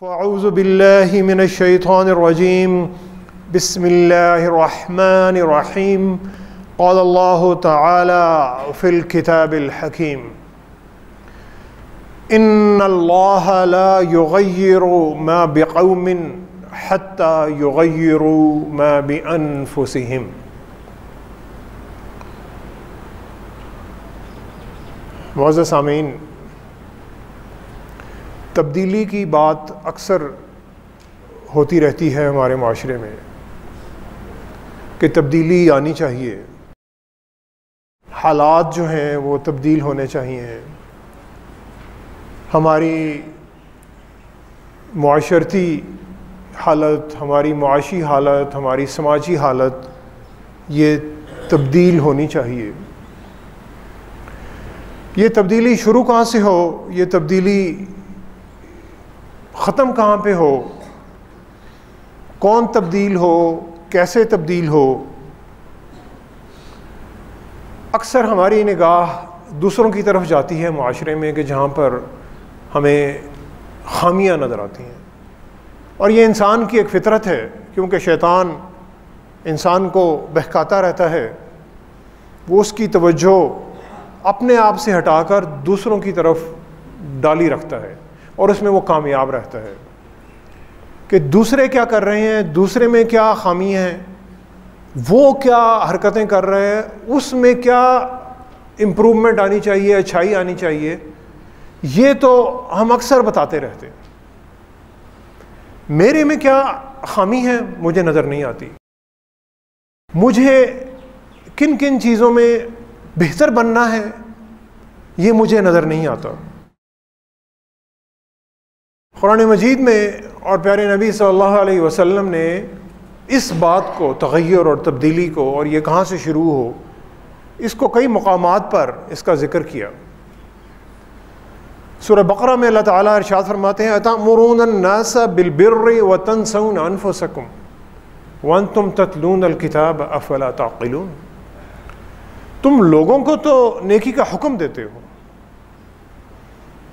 فاعوذ باللہ من الشیطان الرجیم بسم اللہ الرحمن الرحیم قال اللہ تعالی فی الکتاب الحکیم ان اللہ لا یغیر ما بقوم حتی یغیروا ما بانفسہم۔ معزز سامعین، تبدیلی کی بات اکثر ہوتی رہتی ہے ہمارے معاشرے میں کہ تبدیلی آنی چاہیے، حالات جو ہیں وہ تبدیل ہونے چاہیے، ہماری معاشرتی حالت، ہماری معاشی حالت، ہماری سماجی حالت یہ تبدیل ہونی چاہیے۔ یہ تبدیلی شروع کہاں سے ہو، یہ تبدیلی ختم کہاں پہ ہو، کون تبدیل ہو، کیسے تبدیل ہو؟ اکثر ہماری نگاہ دوسروں کی طرف جاتی ہے معاشرے میں کہ جہاں پر ہمیں خامیاں نظر آتی ہیں، اور یہ انسان کی ایک فطرت ہے، کیونکہ شیطان انسان کو بہکاتا رہتا ہے، وہ اس کی توجہ اپنے آپ سے ہٹا کر دوسروں کی طرف ڈالی رکھتا ہے، اور اس میں وہ کامیاب رہتا ہے کہ دوسرے کیا کر رہے ہیں، دوسرے میں کیا خامی ہیں، وہ کیا حرکتیں کر رہے ہیں، اس میں کیا امپروومنٹ آنی چاہیے، اچھائی آنی چاہیے، یہ تو ہم اکثر بتاتے رہتے ہیں۔ میرے میں کیا خامی ہے مجھے نظر نہیں آتی، مجھے کن کن چیزوں میں بہتر بننا ہے یہ مجھے نظر نہیں آتا۔ قرآن مجید میں اور پیارے نبی صلی اللہ علیہ وسلم نے اس بات کو، تغیر اور تبدیلی کو، اور یہ کہاں سے شروع ہو، اس کو کئی مقامات پر اس کا ذکر کیا۔ سورہ بقرہ میں اللہ تعالیٰ ارشاد فرماتے ہیں اَتَأْمُرُونَ النَّاسَ بِالْبِرِّ وَتَنْسَوْنَ أَنفُسَكُمْ وَأَنْتُمْ تَتْلُونَ الْكِتَابَ أَفَلَا تَعْقِلُونَ۔ تم لوگوں کو تو نیکی کا حکم دیتے ہو،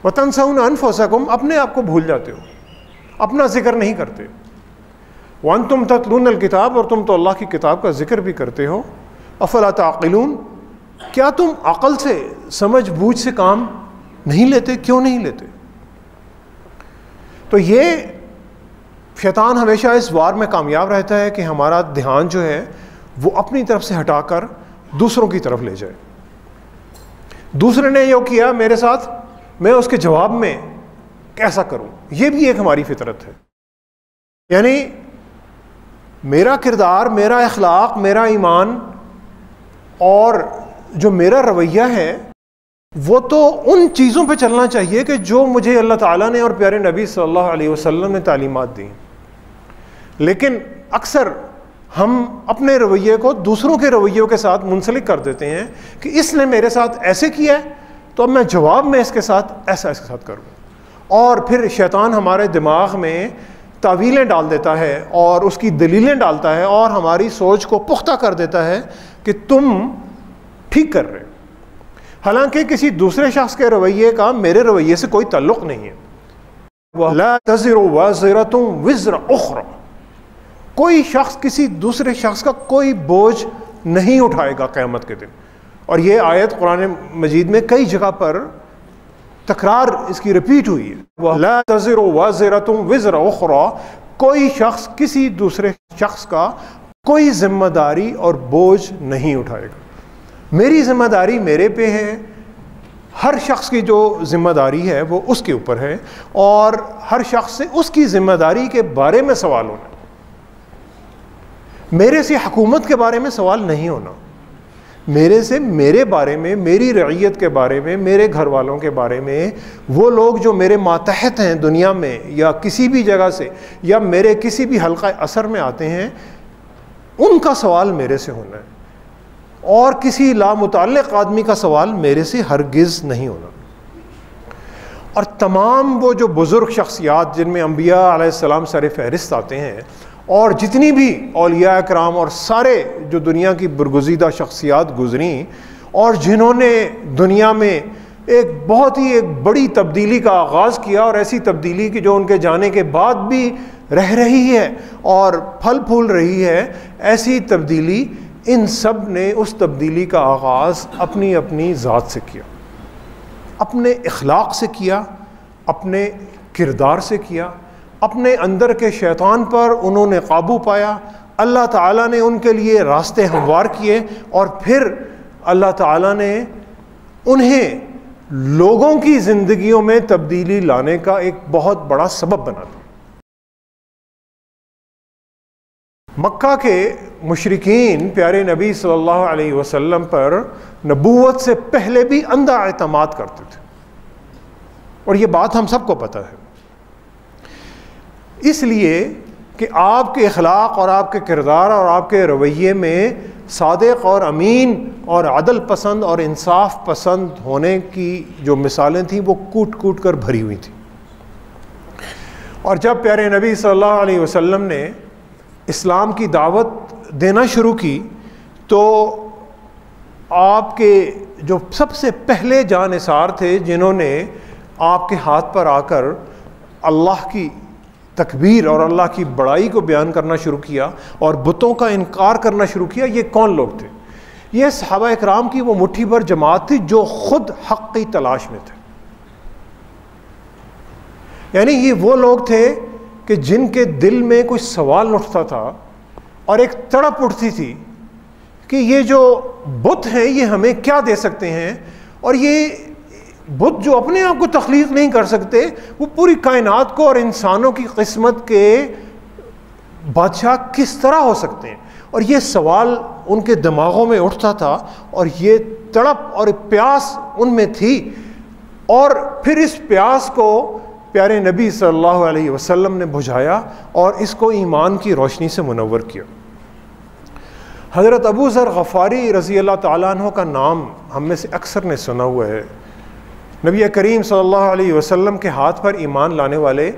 وَتَنْسَوْنَ أَنفُسَكُمْ اپنے آپ کو بھول جاتے ہو، اپنا ذکر نہیں کرتے، وَأَنْتُمْ تَتْلُونَ الْكِتَابَ اور تم تو اللہ کی کتاب کا ذکر بھی کرتے ہو، أَفَلَا تَعْقِلُونَ کیا تم عقل سے، سمجھ بوجھ سے کام نہیں لیتے؟ کیوں نہیں لیتے؟ تو یہ شیطان ہمیشہ اس وار میں کامیاب رہتا ہے کہ ہمارا دھیان جو ہے وہ اپنی طرف سے ہٹا کر دوسروں کی طرف لے جائے۔ دوسرے نے یہ کیا میرے ساتھ، میں اس کے جواب میں کیسا کروں، یہ بھی ایک ہماری فطرت ہے۔ یعنی میرا کردار، میرا اخلاق، میرا ایمان اور جو میرا رویہ ہے وہ تو ان چیزوں پہ چلنا چاہیے کہ جو مجھے اللہ تعالیٰ نے اور پیارے نبی صلی اللہ علیہ وسلم نے تعلیمات دی، لیکن اکثر ہم اپنے رویے کو دوسروں کے رویوں کے ساتھ منسلک کر دیتے ہیں کہ اس نے میرے ساتھ ایسے کیا ہے تو اب میں جواب میں اس کے ساتھ ایسا اس کے ساتھ کروں، اور پھر شیطان ہمارے دماغ میں تعویلیں ڈال دیتا ہے اور اس کی دلیلیں ڈالتا ہے اور ہماری سوچ کو پختہ کر دیتا ہے کہ تم ٹھیک کر رہے، حالانکہ کسی دوسرے شخص کے رویے کا میرے رویے سے کوئی تعلق نہیں ہے۔ وَلَا تَزِرُ وَازِرَةٌ وِزْرَ أُخْرَى کوئی شخص کسی دوسرے شخص کا کوئی بوجھ نہیں اٹھائے گا قیامت کے دن، اور یہ آیت قرآن مجید میں کئی جگہ پر تکرار اس کی ریپیٹ ہوئی ہے۔ وَلَا تَزِرُ وَازِرَةٌ وِزْرَ أُخْرَى کوئی شخص کسی دوسرے شخص کا کوئی ذمہ داری اور بوجھ نہیں اٹھائے گا۔ میری ذمہ داری میرے پہ ہے، ہر شخص کی جو ذمہ داری ہے وہ اس کے اوپر ہے، اور ہر شخص سے اس کی ذمہ داری کے بارے میں سوال ہونا، میرے سے حکومت کے بارے میں سوال نہیں ہونا، میرے سے میرے بارے میں، میری رعیت کے بارے میں، میرے گھر والوں کے بارے میں، وہ لوگ جو میرے ماتحت ہیں دنیا میں یا کسی بھی جگہ سے یا میرے کسی بھی حلقہ اثر میں آتے ہیں، ان کا سوال میرے سے ہونا ہے، اور کسی لامتعلق آدمی کا سوال میرے سے ہرگز نہیں ہونا۔ اور تمام وہ جو بزرگ شخصیات جن میں انبیاء علیہ السلام سر فہرست آتے ہیں، اور جتنی بھی اولیاء کرام اور سارے جو دنیا کی برگزیدہ شخصیات گزریں اور جنہوں نے دنیا میں ایک بہت ہی ایک بڑی تبدیلی کا آغاز کیا، اور ایسی تبدیلی کہ جو ان کے جانے کے بعد بھی رہ رہی ہے اور پھل پھول رہی ہے، ایسی تبدیلی ان سب نے اس تبدیلی کا آغاز اپنی اپنی ذات سے کیا، اپنے اخلاق سے کیا، اپنے کردار سے کیا، اپنے اندر کے شیطان پر انہوں نے قابو پایا، اللہ تعالیٰ نے ان کے لیے راستے ہموار کیے، اور پھر اللہ تعالیٰ نے انہیں لوگوں کی زندگیوں میں تبدیلی لانے کا ایک بہت بڑا سبب بنا دیا۔ مکہ کے مشرکین پیارے نبی صلی اللہ علیہ وسلم پر نبوت سے پہلے بھی اندھا اعتماد کرتے تھے، اور یہ بات ہم سب کو پتہ ہے، اس لیے کہ آپ کے اخلاق اور آپ کے کردار اور آپ کے رویے میں صادق اور امین اور عدل پسند اور انصاف پسند ہونے کی جو مثالیں تھیں وہ کوٹ کوٹ کر بھری ہوئی تھیں۔ اور جب پیارے نبی صلی اللہ علیہ وسلم نے اسلام کی دعوت دینا شروع کی تو آپ کے جو سب سے پہلے جانثار تھے جنہوں نے آپ کے ہاتھ پر آ کر اللہ کی تکبیر اور اللہ کی بڑائی کو بیان کرنا شروع کیا اور بتوں کا انکار کرنا شروع کیا، یہ کون لوگ تھے؟ یہ صحابہ اکرام کی وہ مٹھی بھر جماعت تھی جو خود حق کی تلاش میں تھے، یعنی یہ وہ لوگ تھے کہ جن کے دل میں کوئی سوال اٹھتا تھا اور ایک تڑپ اٹھتی تھی کہ یہ جو بت ہیں یہ ہمیں کیا دے سکتے ہیں، اور یہ بت جو اپنے آپ کو تخلیق نہیں کر سکتے وہ پوری کائنات کو اور انسانوں کی قسمت کے بادشاہ کس طرح ہو سکتے ہیں، اور یہ سوال ان کے دماغوں میں اٹھتا تھا اور یہ تڑپ اور پیاس ان میں تھی، اور پھر اس پیاس کو پیارے نبی صلی اللہ علیہ وسلم نے بجھایا اور اس کو ایمان کی روشنی سے منور کیا۔ حضرت ابو ذر غفاری رضی اللہ تعالیٰ عنہ کا نام ہم میں سے اکثر نے سنا ہوا ہے۔ نبی کریم صلی اللہ علیہ وسلم کے ہاتھ پر ایمان لانے والے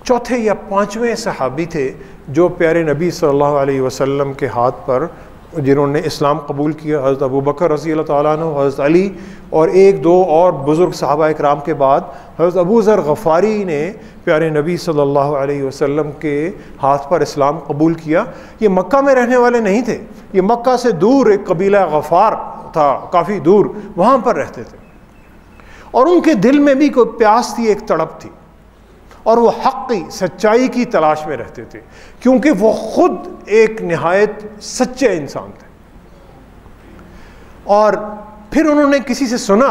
چوتھے یا پانچویں صحابی تھے جو پیارے نبی صلی اللہ علیہ وسلم کے ہاتھ پر جنہوں نے اسلام قبول کیا۔ حضرت ابو بکر رضی اللہ تعالیٰ عنہ، حضرت علی اور ایک دو اور بزرگ صحابہ اکرام کے بعد حضرت ابو ذر غفاری نے پیارے نبی صلی اللہ علیہ وسلم کے ہاتھ پر اسلام قبول کیا۔ یہ مکہ میں رہنے والے نہیں تھے، یہ مکہ سے دور ایک قبیلہ غفار تھا، کافی دور، وہاں پر رہتے تھے، اور ان کے دل میں بھی کوئی پیاس تھی، ایک تڑپ تھی، اور وہ حق کی سچائی کی تلاش میں رہتے تھے کیونکہ وہ خود ایک نہایت سچے انسان تھے۔ اور پھر انہوں نے کسی سے سنا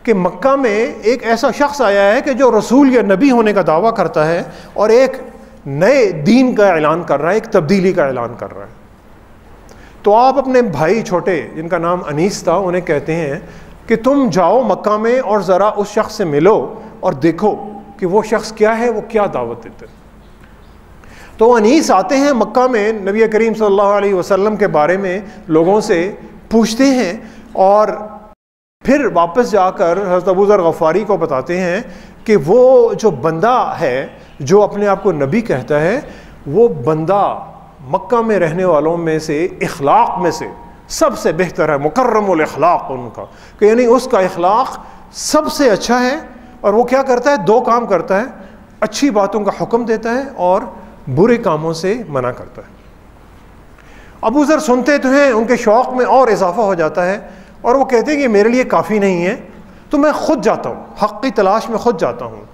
کہ مکہ میں ایک ایسا شخص آیا ہے کہ جو رسول یا نبی ہونے کا دعویٰ کرتا ہے اور ایک نئے دین کا اعلان کر رہا ہے، ایک تبدیلی کا اعلان کر رہا ہے۔ تو آپ اپنے بھائی چھوٹے جن کا نام انیس تھا انہیں کہتے ہیں کہ تم جاؤ مکہ میں اور ذرا اس شخص سے ملو اور دیکھو کہ وہ شخص کیا ہے، وہ کیا دعوت دیتے ہیں۔ تو انیس آتے ہیں مکہ میں، نبی کریم صلی اللہ علیہ وسلم کے بارے میں لوگوں سے پوچھتے ہیں اور پھر واپس جا کر حضرت ابو ذر غفاری کو بتاتے ہیں کہ وہ جو بندہ ہے جو اپنے آپ کو نبی کہتا ہے، وہ بندہ مکہ میں رہنے والوں میں سے اخلاق میں سے سب سے بہتر ہے، مکرم الاخلاق ان کا، کہ یعنی اس کا اخلاق سب سے اچھا ہے، اور وہ کیا کرتا ہے؟ دو کام کرتا ہے، اچھی باتوں کا حکم دیتا ہے اور برے کاموں سے منع کرتا ہے۔ ابو ذر سنتے تو ہیں، ان کے شوق میں اور اضافہ ہو جاتا ہے اور وہ کہتے ہیں کہ میرے لیے کافی نہیں ہے تو میں خود جاتا ہوں، حق کی تلاش میں خود جاتا ہوں۔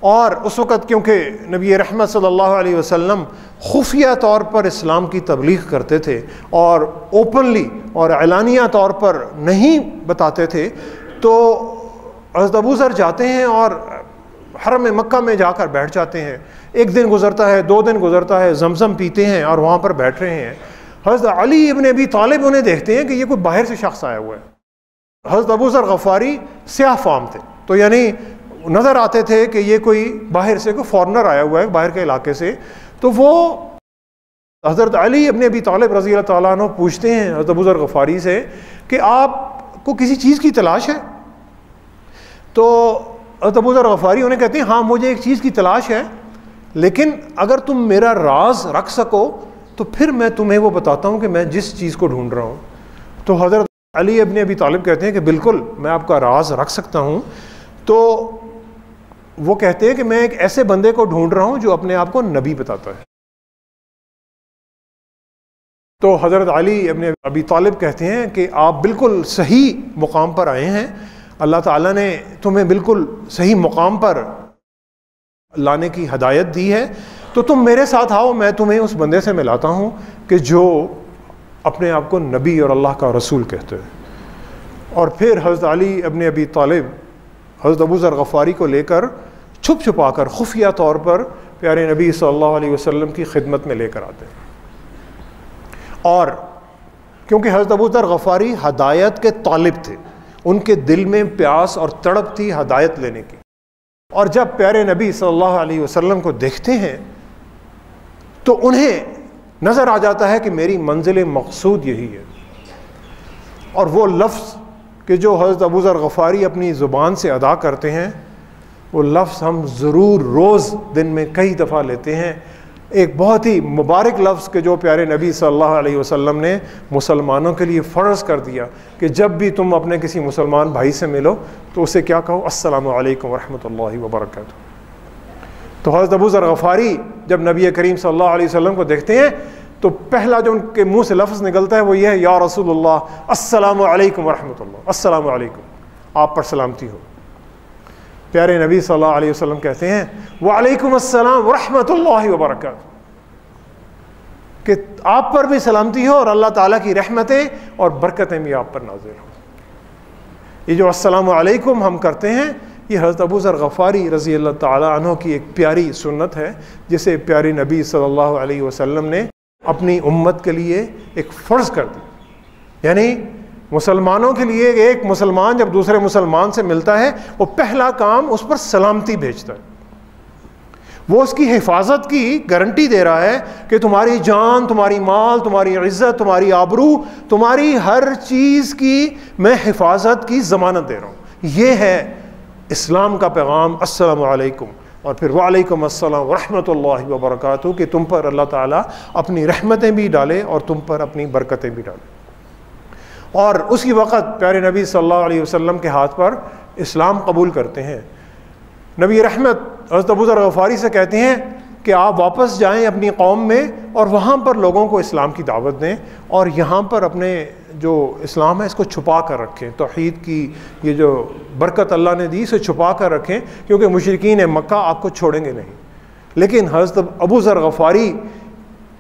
اور اس وقت کیونکہ نبی رحمت صلی اللہ علیہ وسلم خفیہ طور پر اسلام کی تبلیغ کرتے تھے اور اوپنلی اور اعلانیہ طور پر نہیں بتاتے تھے، تو حضرت ابو ذر جاتے ہیں اور حرم مکہ میں جا کر بیٹھ جاتے ہیں۔ ایک دن گزرتا ہے، دو دن گزرتا ہے، زمزم پیتے ہیں اور وہاں پر بیٹھ رہے ہیں۔ حضرت علی ابن ابی طالب انہیں دیکھتے ہیں کہ یہ کوئی باہر سے شخص آیا ہوا ہے۔ حضرت ابو ذر غفاری سیاہ فام تھے، تو یعنی نظر آتے تھے کہ یہ کوئی باہر سے کوئی فارنر آیا ہوا ہے باہر کے علاقے سے۔ تو وہ حضرت علی ابن ابی طالب رضی اللہ تعالیٰ عنہ پوچھتے ہیں حضرت ابو ذر غفاری سے کہ آپ کو کسی چیز کی تلاش ہے؟ تو حضرت ابو ذر غفاری انہیں کہتے ہیں ہاں مجھے ایک چیز کی تلاش ہے، لیکن اگر تم میرا راز رکھ سکو تو پھر میں تمہیں وہ بتاتا ہوں کہ میں جس چیز کو ڈھونڈ رہا ہوں۔ تو حضرت علی ابن ابی طالب کہتے ہیں کہ بالکل میں آپ کا راز رکھ سکتا ہوں. تو وہ کہتے ہیں کہ میں ایک ایسے بندے کو ڈھونڈ رہا ہوں جو اپنے آپ کو نبی بتاتا ہے. تو حضرت علی ابن ابی طالب کہتے ہیں کہ آپ بالکل صحیح مقام پر آئے ہیں، اللہ تعالیٰ نے تمہیں بالکل صحیح مقام پر لانے کی ہدایت دی ہے، تو تم میرے ساتھ آؤ، میں تمہیں اس بندے سے ملاتا ہوں کہ جو اپنے آپ کو نبی اور اللہ کا رسول کہتے ہیں. اور پھر حضرت علی ابن ابی طالب حضرت ابو ذر غفاری کو لے کر چھپ چھپا کر خفیہ طور پر پیارے نبی صلی اللہ علیہ وسلم کی خدمت میں لے کر آتے ہیں. اور کیونکہ حضرت ابو ذر غفاری ہدایت کے طالب تھے، ان کے دل میں پیاس اور تڑپ تھی ہدایت لینے کی، اور جب پیارے نبی صلی اللہ علیہ وسلم کو دیکھتے ہیں تو انہیں نظر آ جاتا ہے کہ میری منزل مقصود یہی ہے. اور وہ لفظ کہ جو حضرت ابو ذر غفاری اپنی زبان سے ادا کرتے ہیں، وہ لفظ ہم ضرور روز دن میں کئی دفعہ لیتے ہیں. ایک بہت ہی مبارک لفظ کہ جو پیارے نبی صلی اللہ علیہ وسلم نے مسلمانوں کے لیے فرض کر دیا کہ جب بھی تم اپنے کسی مسلمان بھائی سے ملو تو اسے کیا کہو؟ السلام علیکم ورحمۃ اللہ وبرکاتہ. تو حضرت ابو ذر غفاری جب نبی کریم صلی اللہ علیہ وسلم کو دیکھتے ہیں تو پہلا جو ان کے منہ سے لفظ نکلتا ہے وہ یہ ہے، یا رسول اللہ السلام علیکم ورحمۃ اللہ، السلام علیکم، آپ پر سلامتی ہو. پیارے نبی صلی اللہ علیہ وسلم کہتے ہیں وعلیکم السلام ورحمۃ اللہ وبرکاتہ، کہ آپ پر بھی سلامتی ہو اور اللہ تعالیٰ کی رحمتیں اور برکتیں بھی آپ پر نازل ہوں. یہ جو السلام علیکم ہم کرتے ہیں، یہ حضرت ابو ذر غفاری رضی اللہ تعالیٰ عنہ کی ایک پیاری سنت ہے جسے پیارے نبی صلی اللہ علیہ وسلم نے اپنی امت کے لیے ایک فرض کر دی. یعنی مسلمانوں کے لیے ایک مسلمان جب دوسرے مسلمان سے ملتا ہے وہ پہلا کام اس پر سلامتی بھیجتا ہے، وہ اس کی حفاظت کی گارنٹی دے رہا ہے کہ تمہاری جان، تمہاری مال، تمہاری عزت، تمہاری آبرو، تمہاری ہر چیز کی میں حفاظت کی ضمانت دے رہا ہوں. یہ ہے اسلام کا پیغام، السلام علیکم، اور پھر وعلیکم السلام ورحمۃ اللہ وبرکاتہ، کہ تم پر اللہ تعالیٰ اپنی رحمتیں بھی ڈالے اور تم پر اپنی برکتیں بھی ڈالے. اور اسی وقت پیارے نبی صلی اللہ علیہ وسلم کے ہاتھ پر اسلام قبول کرتے ہیں. نبی رحمت حضرت ابو ذر غفاری سے کہتے ہیں کہ آپ واپس جائیں اپنی قوم میں اور وہاں پر لوگوں کو اسلام کی دعوت دیں، اور یہاں پر اپنے جو اسلام ہے اس کو چھپا کر رکھیں. توحید کی یہ جو برکت اللہ نے دی اسے چھپا کر رکھیں، کیونکہ مشرکین مکہ آپ کو چھوڑیں گے نہیں. لیکن حضرت ابو ذر غفاری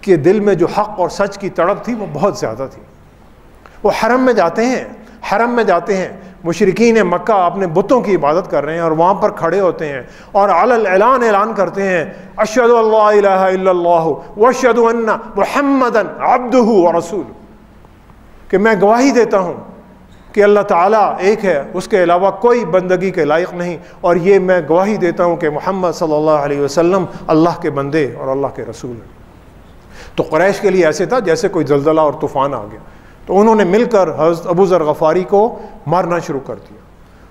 کے دل میں جو حق اور سچ کی تڑپ تھی وہ بہت زیادہ تھی. وہ حرم میں جاتے ہیں، مشرکین مکہ اپنے بتوں کی عبادت کر رہے ہیں اور وہاں پر کھڑے ہوتے ہیں اور علی الاعلان اعلان کرتے ہیں، اشہد ان لا الہ الا اللہ واشہد ان محمدا عبدہ ورسولہ، کہ میں گواہی دیتا ہوں کہ اللہ تعالیٰ ایک ہے، اس کے علاوہ کوئی بندگی کے لائق نہیں، اور یہ میں گواہی دیتا ہوں کہ محمد صلی اللہ علیہ وسلم اللہ کے بندے اور اللہ کے رسول ہیں. تو قریش کے لیے ایسے تھا جیسے کوئی زلزلہ اور طوفان آ گیا. تو انہوں نے مل کر حضرت ابو ذر غفاری کو مارنا شروع کر دیا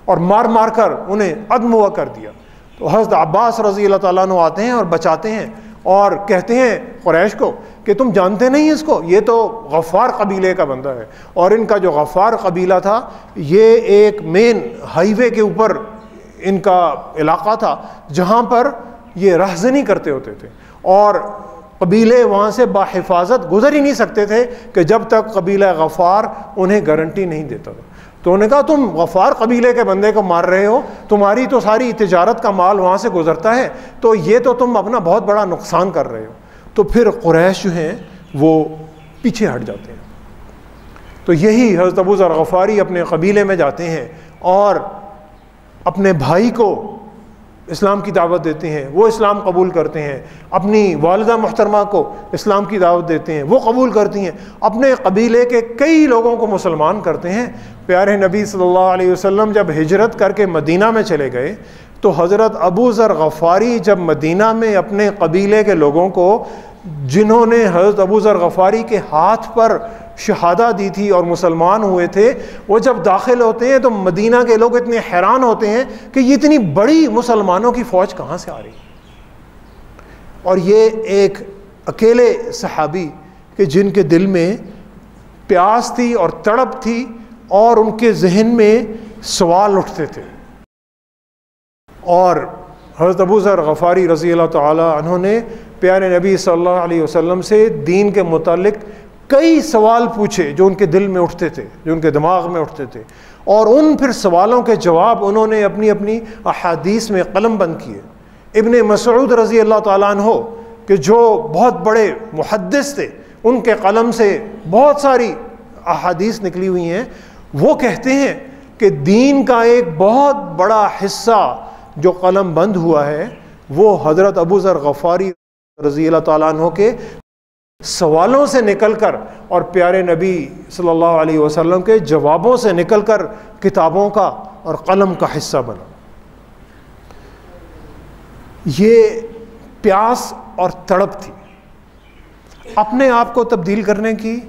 اور مار کر انہیں عدم ہوا کر دیا. تو حضرت عباس رضی اللہ تعالیٰ عنہ آتے ہیں اور بچاتے ہیں اور کہتے ہیں قریش کو کہ تم جانتے نہیں اس کو، یہ تو غفار قبیلے کا بندہ ہے. اور ان کا جو غفار قبیلہ تھا یہ ایک مین ہائی وے کے اوپر ان کا علاقہ تھا جہاں پر یہ رہزنی کرتے ہوتے تھے، اور قبیلے وہاں سے باحفاظت گزر ہی نہیں سکتے تھے کہ جب تک قبیلہ غفار انہیں گارنٹی نہیں دیتا تھا. تو انہوں نے کہا تم غفار قبیلے کے بندے کو مار رہے ہو، تمہاری تو ساری تجارت کا مال وہاں سے گزرتا ہے، تو یہ تو تم اپنا بہت بڑا نقصان کر رہے ہو. تو پھر قریش جو ہیں وہ پیچھے ہٹ جاتے ہیں. تو یہی حضرت ابو ذر غفاری اپنے قبیلے میں جاتے ہیں اور اپنے بھائی کو اسلام کی دعوت دیتے ہیں، وہ اسلام قبول کرتے ہیں. اپنی والدہ محترمہ کو اسلام کی دعوت دیتے ہیں، وہ قبول کرتی ہیں. اپنے قبیلے کے کئی لوگوں کو مسلمان کرتے ہیں. پیارے نبی صلی اللہ علیہ وسلم جب ہجرت کر کے مدینہ میں چلے گئے تو حضرت ابو ذر غفاری جب مدینہ میں اپنے قبیلے کے لوگوں کو، جنہوں نے حضرت ابو ذر غفاری کے ہاتھ پر شہادہ دی تھی اور مسلمان ہوئے تھے، وہ جب داخل ہوتے ہیں تو مدینہ کے لوگ اتنے حیران ہوتے ہیں کہ یہ اتنی بڑی مسلمانوں کی فوج کہاں سے آ رہی. اور یہ ایک اکیلے صحابی کہ جن کے دل میں پیاس تھی اور تڑپ تھی اور ان کے ذہن میں سوال اٹھتے تھے، اور حضرت ابو ذر غفاری رضی اللہ تعالی عنہ نے پیارے نبی صلی اللہ علیہ وسلم سے دین کے متعلق کئی سوال پوچھے جو ان کے دل میں اٹھتے تھے، جو ان کے دماغ میں اٹھتے تھے، اور ان پھر سوالوں کے جواب انہوں نے اپنی اپنی احادیث میں قلم بند کیے۔ ابن مسعود رضی اللہ تعالیٰ عنہ کہ جو بہت بڑے محدث تھے، ان کے قلم سے بہت ساری احادیث نکلی ہوئی ہیں، وہ کہتے ہیں کہ دین کا ایک بہت بڑا حصہ جو قلم بند ہوا ہے وہ حضرت ابو ذر غفاری رضی اللہ تعالیٰ عنہ کے سوالوں سے نکل کر اور پیارے نبی صلی اللہ علیہ وسلم کے جوابوں سے نکل کر کتابوں کا اور قلم کا حصہ بنا۔ یہ پیاس اور تڑپ تھی اپنے آپ کو تبدیل کرنے کی،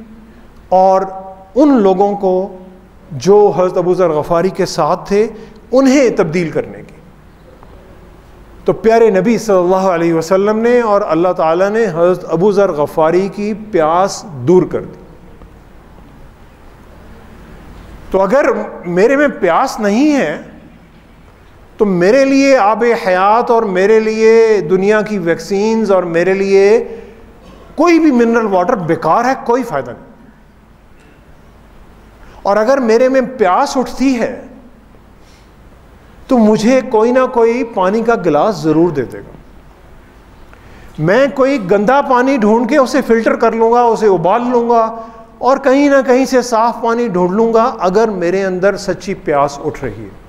اور ان لوگوں کو جو حضرت ابو ذر غفاری کے ساتھ تھے انہیں تبدیل کرنے کی۔ تو پیارے نبی صلی اللہ علیہ وسلم نے اور اللہ تعالیٰ نے حضرت ابو ذر غفاری کی پیاس دور کر دی۔ تو اگر میرے میں پیاس نہیں ہے تو میرے لیے آب حیات اور میرے لیے دنیا کی ویکسینز اور میرے لیے کوئی بھی منرل واٹر بیکار ہے، کوئی فائدہ نہیں۔ اور اگر میرے میں پیاس اٹھتی ہے تو مجھے کوئی نہ کوئی پانی کا گلاس ضرور دے دے گا۔ میں کوئی گندا پانی ڈھونڈ کے اسے فلٹر کر لوں گا، اسے ابال لوں گا اور کہیں نہ کہیں سے صاف پانی ڈھونڈ لوں گا اگر میرے اندر سچی پیاس اٹھ رہی ہے۔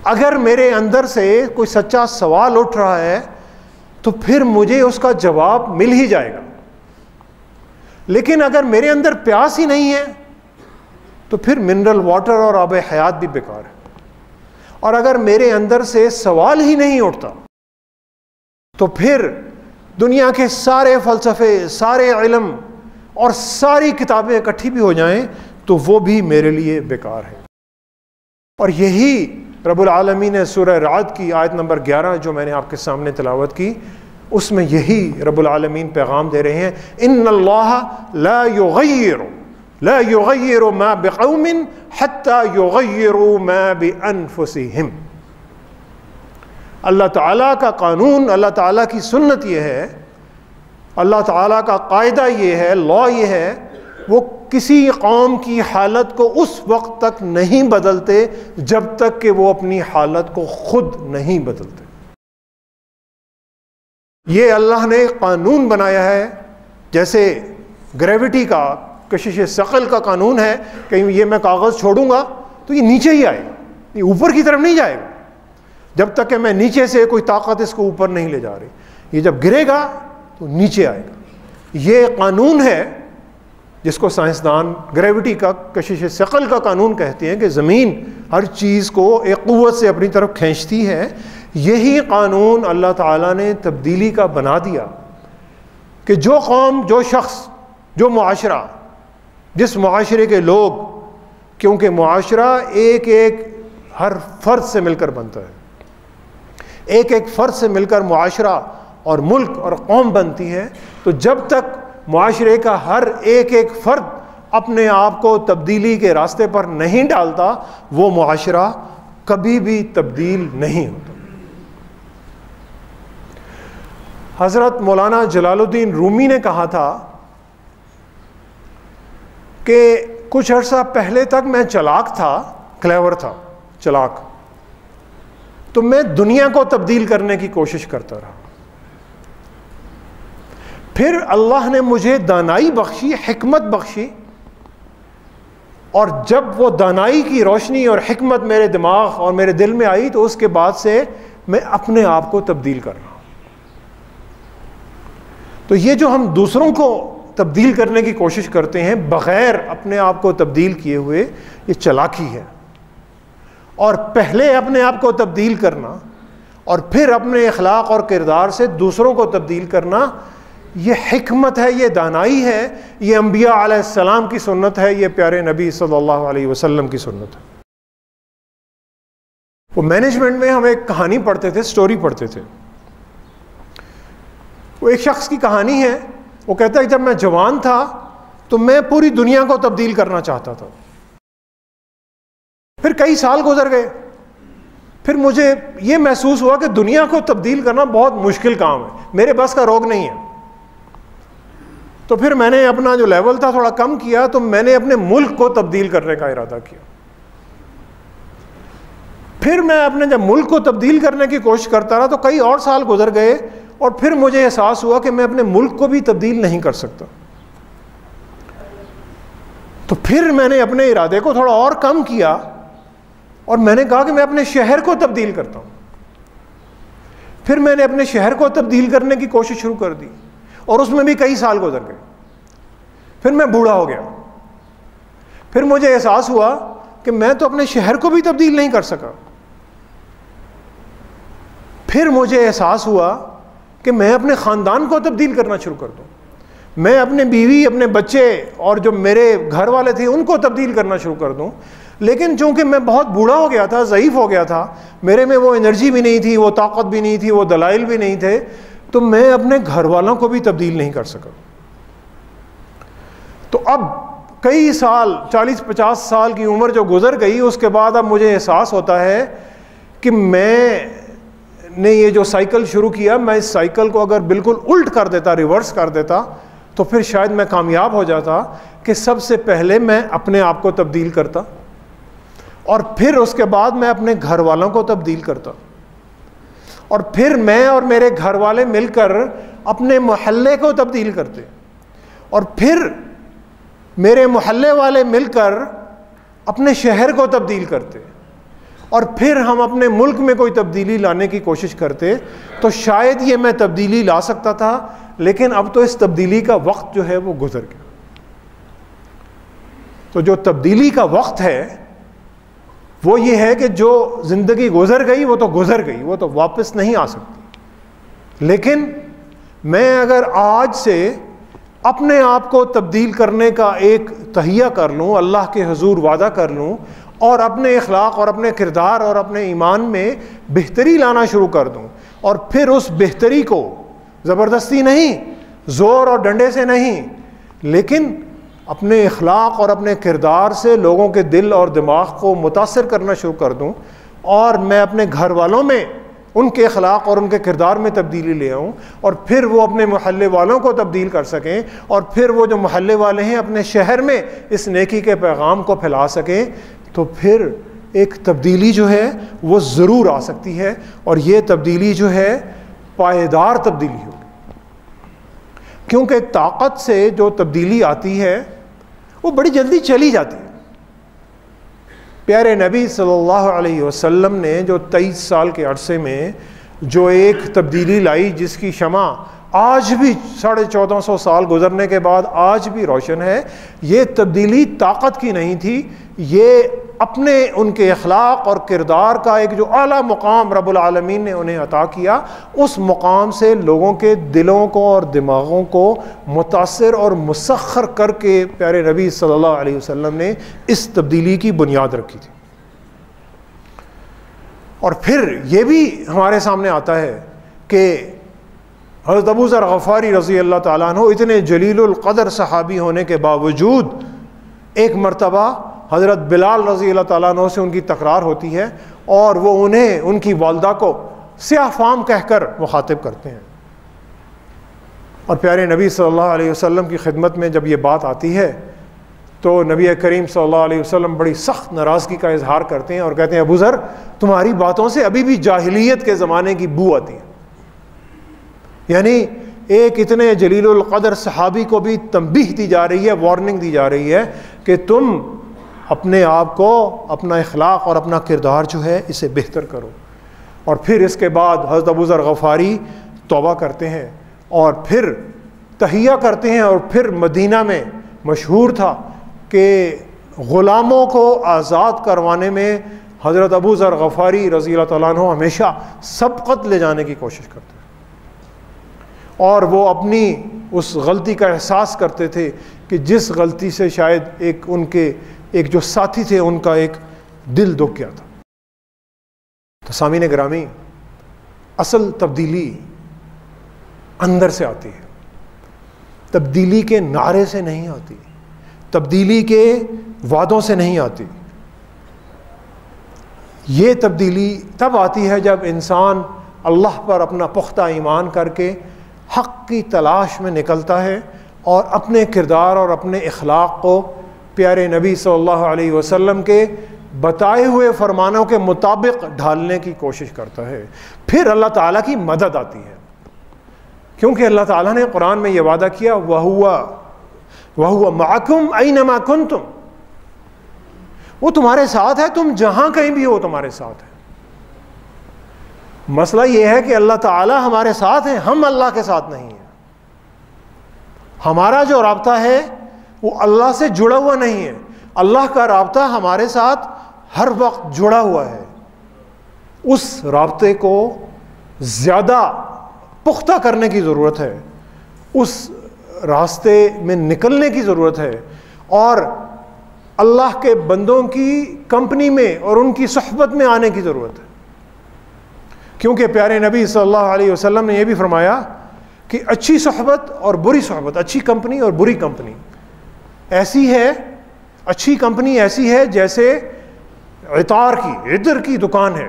اگر میرے اندر سے کوئی سچا سوال اٹھ رہا ہے تو پھر مجھے اس کا جواب مل ہی جائے گا۔ لیکن اگر میرے اندر پیاس ہی نہیں ہے تو پھر منرل واٹر اور آب حیات بھی بیکار ہے۔ اور اگر میرے اندر سے سوال ہی نہیں اٹھتا تو پھر دنیا کے سارے فلسفے، سارے علم اور ساری کتابیں اکٹھی بھی ہو جائیں تو وہ بھی میرے لیے بیکار ہے۔ اور یہی رب العالمین نے سورہ رعد کی آیت نمبر 11 جو میں نے آپ کے سامنے تلاوت کی، اس میں یہی رب العالمین پیغام دے رہے ہیں، ان اللہ لا یغیر ما بقوم حتی یغیروا ما بانفسہم۔ اللہ تعالیٰ کا قانون، اللہ تعالیٰ کی سنت یہ ہے، اللہ تعالیٰ کا قاعدہ یہ ہے، لا یہ ہے، وہ کسی قوم کی حالت کو اس وقت تک نہیں بدلتے جب تک کہ وہ اپنی حالت کو خود نہیں بدلتے۔ یہ اللہ نے قانون بنایا ہے، جیسے گریوٹی کا، کشش ثقل کا قانون ہے کہ یہ میں کاغذ چھوڑوں گا تو یہ نیچے ہی آئے گا، یہ اوپر کی طرف نہیں جائے گا جب تک کہ میں نیچے سے کوئی طاقت اس کو اوپر نہیں لے جا رہی۔ یہ جب گرے گا تو نیچے آئے گا۔ یہ قانون ہے جس کو سائنسدان گریوٹی کا، کشش ثقل کا قانون کہتے ہیں کہ زمین ہر چیز کو ایک قوت سے اپنی طرف کھینچتی ہے۔ یہی قانون اللہ تعالیٰ نے تبدیلی کا بنا دیا کہ جو قوم، جو شخص، جو معاشرہ، جس معاشرے کے لوگ، کیونکہ معاشرہ ایک ایک ہر فرد سے مل کر بنتا ہے، ایک ایک فرد سے مل کر معاشرہ اور ملک اور قوم بنتی ہے، تو جب تک معاشرے کا ہر ایک ایک فرد اپنے آپ کو تبدیلی کے راستے پر نہیں ڈالتا، وہ معاشرہ کبھی بھی تبدیل نہیں ہوتا۔ حضرت مولانا جلال الدین رومی نے کہا تھا کہ کچھ عرصہ پہلے تک میں چلاک تھا، کلیور تھا، چلاک، تو میں دنیا کو تبدیل کرنے کی کوشش کرتا رہا۔ پھر اللہ نے مجھے دانائی بخشی، حکمت بخشی، اور جب وہ دانائی کی روشنی اور حکمت میرے دماغ اور میرے دل میں آئی تو اس کے بعد سے میں اپنے آپ کو تبدیل کر رہا ہوں۔ تو یہ جو ہم دوسروں کو تبدیل کرنے کی کوشش کرتے ہیں بغیر اپنے آپ کو تبدیل کیے ہوئے، یہ چلاکی ہے۔ اور پہلے اپنے آپ کو تبدیل کرنا اور پھر اپنے اخلاق اور کردار سے دوسروں کو تبدیل کرنا، یہ حکمت ہے، یہ دانائی ہے، یہ انبیاء علیہ السلام کی سنت ہے، یہ پیارے نبی صلی اللہ علیہ وسلم کی سنت ہے۔ وہ مینجمنٹ میں ہم ایک کہانی پڑھتے تھے، سٹوری پڑھتے تھے۔ وہ ایک شخص کی کہانی ہے، وہ کہتا ہے کہ جب میں جوان تھا تو میں پوری دنیا کو تبدیل کرنا چاہتا تھا، پھر کئی سال گزر گئے، پھر مجھے یہ محسوس ہوا کہ دنیا کو تبدیل کرنا بہت مشکل کام ہے، میرے بس کا روگ نہیں ہے. تو پھر میں نے اپنا جو لیول تھا تھوڑا کم کیا، تو میں نے اپنے ملک کو تبدیل کرنے کا ارادہ کیا. پھر میں اپنے جب ملک کو تبدیل کرنے کی کوشش کرتا رہا تو کئی اور سال گزر گئے، اور پھر مجھے احساس ہوا کہ میں اپنے ملک کو بھی تبدیل نہیں کر سکتا. تو پھر میں نے اپنے ارادے کو تھوڑا اور کم کیا، اور میں نے کہا کہ میں اپنے شہر کو تبدیل کرتا ہوں. پھر میں نے اپنے شہر کو تبدیل کرنے کی کوشش شروع کر دی، اور اس میں بھی کئی سال گزر گئے. پھر میں بوڑھا ہو گیا. پھر مجھے احساس ہوا کہ میں تو اپنے شہر کو بھی تبدیل نہیں کر سکا. پھر مجھے احساس ہوا کہ میں اپنے خاندان کو تبدیل کرنا شروع کر دوں، میں اپنے بیوی، اپنے بچے اور جو میرے گھر والے تھے ان کو تبدیل کرنا شروع کر دوں. لیکن چونکہ میں بہت بوڑھا ہو گیا تھا، ضعیف ہو گیا تھا، میرے میں وہ انرجی بھی نہیں تھی، وہ طاقت بھی نہیں تھی، وہ دلائل بھی نہیں تھے، تو میں اپنے گھر والوں کو بھی تبدیل نہیں کر سکا. تو اب کئی سال، 40-50 سال کی عمر جو گزر گئی، اس کے بعد اب مجھے احساس ہوتا ہے کہ میں نے یہ جو سائیکل شروع کیا، میں اس سائیکل کو اگر بالکل الٹ کر دیتا، ریورس کر دیتا، تو پھر شاید میں کامیاب ہو جاتا. کہ سب سے پہلے میں اپنے آپ کو تبدیل کرتا، اور پھر اس کے بعد میں اپنے گھر والوں کو تبدیل کرتا، اور پھر میں اور میرے گھر والے مل کر اپنے محلے کو تبدیل کرتے، اور پھر میرے محلے والے مل کر اپنے شہر کو تبدیل کرتے، اور پھر ہم اپنے ملک میں کوئی تبدیلی لانے کی کوشش کرتے. تو شاید یہ میں تبدیلی لا سکتا تھا، لیکن اب تو اس تبدیلی کا وقت جو ہے وہ گزر گیا. تو جو تبدیلی کا وقت ہے وہ یہ ہے کہ جو زندگی گزر گئی وہ تو گزر گئی، وہ تو واپس نہیں آ سکتی. لیکن میں اگر آج سے اپنے آپ کو تبدیل کرنے کا ایک تہیہ کر لوں، اللہ کے حضور وعدہ کر لوں، اور اپنے اخلاق اور اپنے کردار اور اپنے ایمان میں بہتری لانا شروع کر دوں، اور پھر اس بہتری کو زبردستی نہیں، زور اور ڈنڈے سے نہیں، لیکن اپنے اخلاق اور اپنے کردار سے لوگوں کے دل اور دماغ کو متاثر کرنا شروع کر دوں، اور میں اپنے گھر والوں میں ان کے اخلاق اور ان کے کردار میں تبدیلی لے آؤں، اور پھر وہ اپنے محلے والوں کو تبدیل کر سکیں، اور پھر وہ جو محلے والے ہیں اپنے شہر میں اس نیکی کے پیغام کو پھیلا سکیں. تو پھر ایک تبدیلی جو ہے وہ ضرور آ سکتی ہے، اور یہ تبدیلی جو ہے پائیدار تبدیلی ہوگی. کیونکہ طاقت سے جو تبدیلی آتی ہے وہ بڑی جلدی چلی جاتی ہے. پیارے نبی صلی اللہ علیہ وسلم نے جو 23 سال کے عرصے میں جو ایک تبدیلی لائی، جس کی شمع آج بھی 1450 سال گزرنے کے بعد آج بھی روشن ہے، یہ تبدیلی طاقت کی نہیں تھی، یہ اپنے ان کے اخلاق اور کردار کا ایک جو اعلیٰ مقام رب العالمین نے انہیں عطا کیا، اس مقام سے لوگوں کے دلوں کو اور دماغوں کو متاثر اور مسخر کر کے پیارے نبی صلی اللہ علیہ وسلم نے اس تبدیلی کی بنیاد رکھی تھی. اور پھر یہ بھی ہمارے سامنے آتا ہے کہ حضرت ابو ذر غفاری رضی اللہ تعالیٰ عنہ اتنے جلیل القدر صحابی ہونے کے باوجود ایک مرتبہ حضرت بلال رضی اللہ تعالیٰ عنہ سے ان کی تکرار ہوتی ہے، اور وہ انہیں ان کی والدہ کو سیاہ فام کہہ کر مخاطب کرتے ہیں. اور پیارے نبی صلی اللہ علیہ وسلم کی خدمت میں جب یہ بات آتی ہے تو نبی کریم صلی اللہ علیہ وسلم بڑی سخت ناراضگی کا اظہار کرتے ہیں اور کہتے ہیں ابو ذر تمہاری باتوں سے ابھی بھی جاہلیت کے زمانے کی بو آتی ہے. یعنی ایک اتنے جلیل القدر صحابی کو بھی تنبیہ دی جا رہی ہے، وارننگ دی جا رہی ہے کہ تم اپنے آپ کو، اپنا اخلاق اور اپنا کردار جو ہے اسے بہتر کرو. اور پھر اس کے بعد حضرت ابو ذر غفاری توبہ کرتے ہیں اور پھر تہیہ کرتے ہیں، اور پھر مدینہ میں مشہور تھا کہ غلاموں کو آزاد کروانے میں حضرت ابو ذر غفاری رضی اللہ تعالیٰ عنہ ہمیشہ سبقت لے جانے کی کوشش کرتے ہیں، اور وہ اپنی اس غلطی کا احساس کرتے تھے کہ جس غلطی سے شاید ان کے ایک جو ساتھی تھے ان کا ایک دل دکھ گیا تھا. تو سامعین گرامی، اصل تبدیلی اندر سے آتی ہے، تبدیلی کے نعرے سے نہیں آتی، تبدیلی کے وعدوں سے نہیں آتی. یہ تبدیلی تب آتی ہے جب انسان اللہ پر اپنا پختہ ایمان کر کے حق کی تلاش میں نکلتا ہے اور اپنے کردار اور اپنے اخلاق کو پیارے نبی صلی اللہ علیہ وسلم کے بتائے ہوئے فرمانوں کے مطابق ڈھالنے کی کوشش کرتا ہے. پھر اللہ تعالیٰ کی مدد آتی ہے، کیونکہ اللہ تعالیٰ نے قرآن میں یہ وعدہ کیا وَهُوَ مَعَكُمْ أَيْنَمَا كُنْتُمْ، وہ تمہارے ساتھ ہے، تم جہاں کہیں بھی ہو تمہارے ساتھ ہے. مسئلہ یہ ہے کہ اللہ تعالیٰ ہمارے ساتھ ہیں، ہم اللہ کے ساتھ نہیں ہیں. ہمارا جو رابطہ ہے وہ اللہ سے جڑا ہوا نہیں ہے، اللہ کا رابطہ ہمارے ساتھ ہر وقت جڑا ہوا ہے. اس رابطے کو زیادہ پختہ کرنے کی ضرورت ہے، اس راستے میں نکلنے کی ضرورت ہے، اور اللہ کے بندوں کی کمپنی میں اور ان کی صحبت میں آنے کی ضرورت ہے. کیونکہ پیارے نبی صلی اللہ علیہ وسلم نے یہ بھی فرمایا کہ اچھی صحبت اور بری صحبت، اچھی کمپنی اور بری کمپنی ایسی ہے، اچھی کمپنی ایسی ہے جیسے عطر کی دکان ہے،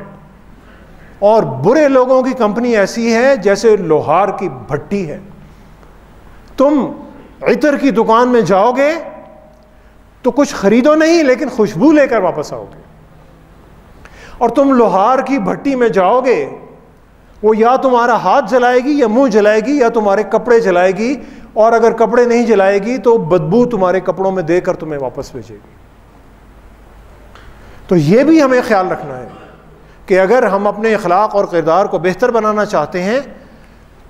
اور برے لوگوں کی کمپنی ایسی ہے جیسے لوہار کی بھٹی ہے. تم عطر کی دکان میں جاؤ گے تو کچھ خریدو نہیں، لیکن خوشبو لے کر واپس آؤ گے. اور تم لوہار کی بھٹی میں جاؤ گے، وہ یا تمہارا ہاتھ جلائے گی یا منہ جلائے گی یا تمہارے کپڑے جلائے گی، اور اگر کپڑے نہیں جلائے گی تو بدبو تمہارے کپڑوں میں دے کر تمہیں واپس بھیجے گی. تو یہ بھی ہمیں خیال رکھنا ہے کہ اگر ہم اپنے اخلاق اور کردار کو بہتر بنانا چاہتے ہیں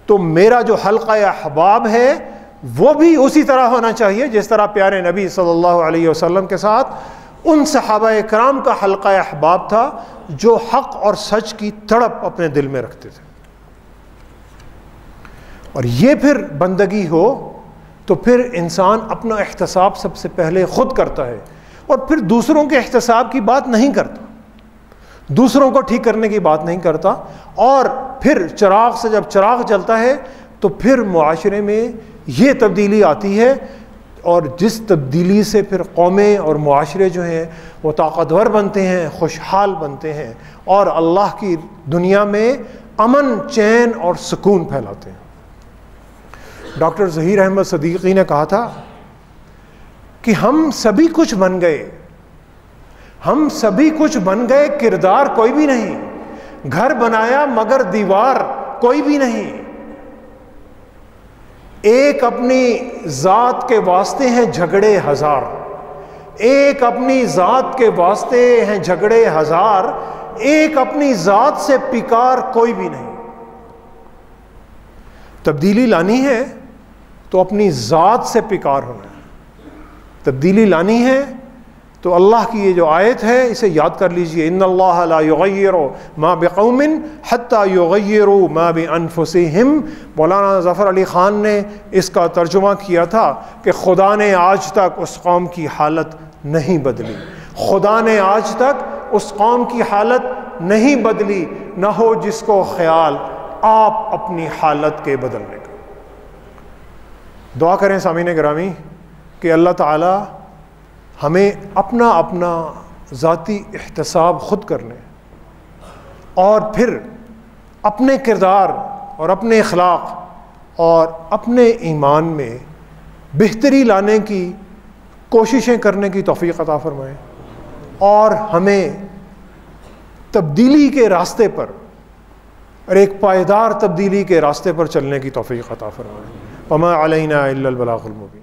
تو میرا جو حلقہ احباب ہے وہ بھی اسی طرح ہونا چاہیے جس طرح پیارے نبی صلی اللہ علیہ وسلم کے ساتھ ان صحابہ کرام کا حلقہ احباب تھا جو حق اور سچ کی تڑپ اپنے دل میں رکھتے تھے. اور یہ پھر بندگی ہو تو پھر انسان اپنا احتساب سب سے پہلے خود کرتا ہے، اور پھر دوسروں کے احتساب کی بات نہیں کرتا، دوسروں کو ٹھیک کرنے کی بات نہیں کرتا. اور پھر چراغ سے جب چراغ جلتا ہے تو پھر معاشرے میں یہ تبدیلی آتی ہے، اور جس تبدیلی سے پھر قومیں اور معاشرے جو ہیں وہ طاقتور بنتے ہیں، خوشحال بنتے ہیں، اور اللہ کی دنیا میں امن، چین اور سکون پھیلاتے ہیں. ڈاکٹر ظہیر احمد صدیقی نے کہا تھا کہ ہم سبھی کچھ بن گئے، ہم سبھی کچھ بن گئے، کردار کوئی بھی نہیں. گھر بنایا مگر دیوار کوئی بھی نہیں. ایک اپنی ذات کے واسطے ہیں جھگڑے ہزار، ایک اپنی ذات کے واسطے ہیں جھگڑے ہزار، ایک اپنی ذات سے پیکار کوئی بھی نہیں. تبدیلی لانی ہے تو اپنی ذات سے پیکار ہونا ہے. تبدیلی لانی ہے تو اللہ کی یہ جو آیت ہے اسے یاد کر لیجئے، ان اللہ لا یغیر ما بقوم حتی یغیروا ما بانفسہم. مولانا ظفر علی خان نے اس کا ترجمہ کیا تھا کہ خدا نے آج تک اس قوم کی حالت نہیں بدلی، خدا نے آج تک اس قوم کی حالت نہیں بدلی، نہ ہو جس کو خیال آپ اپنی حالت کے بدلنے کا. دعا کریں سامعین گرامی کہ اللہ تعالی ہمیں اپنا اپنا ذاتی احتساب خود کرنے، اور پھر اپنے کردار اور اپنے اخلاق اور اپنے ایمان میں بہتری لانے کی کوششیں کرنے کی توفیق عطا فرمائیں، اور ہمیں تبدیلی کے راستے پر اور ایک پائیدار تبدیلی کے راستے پر چلنے کی توفیق عطا فرمائیں. وما علینا الا البلاغ المبین.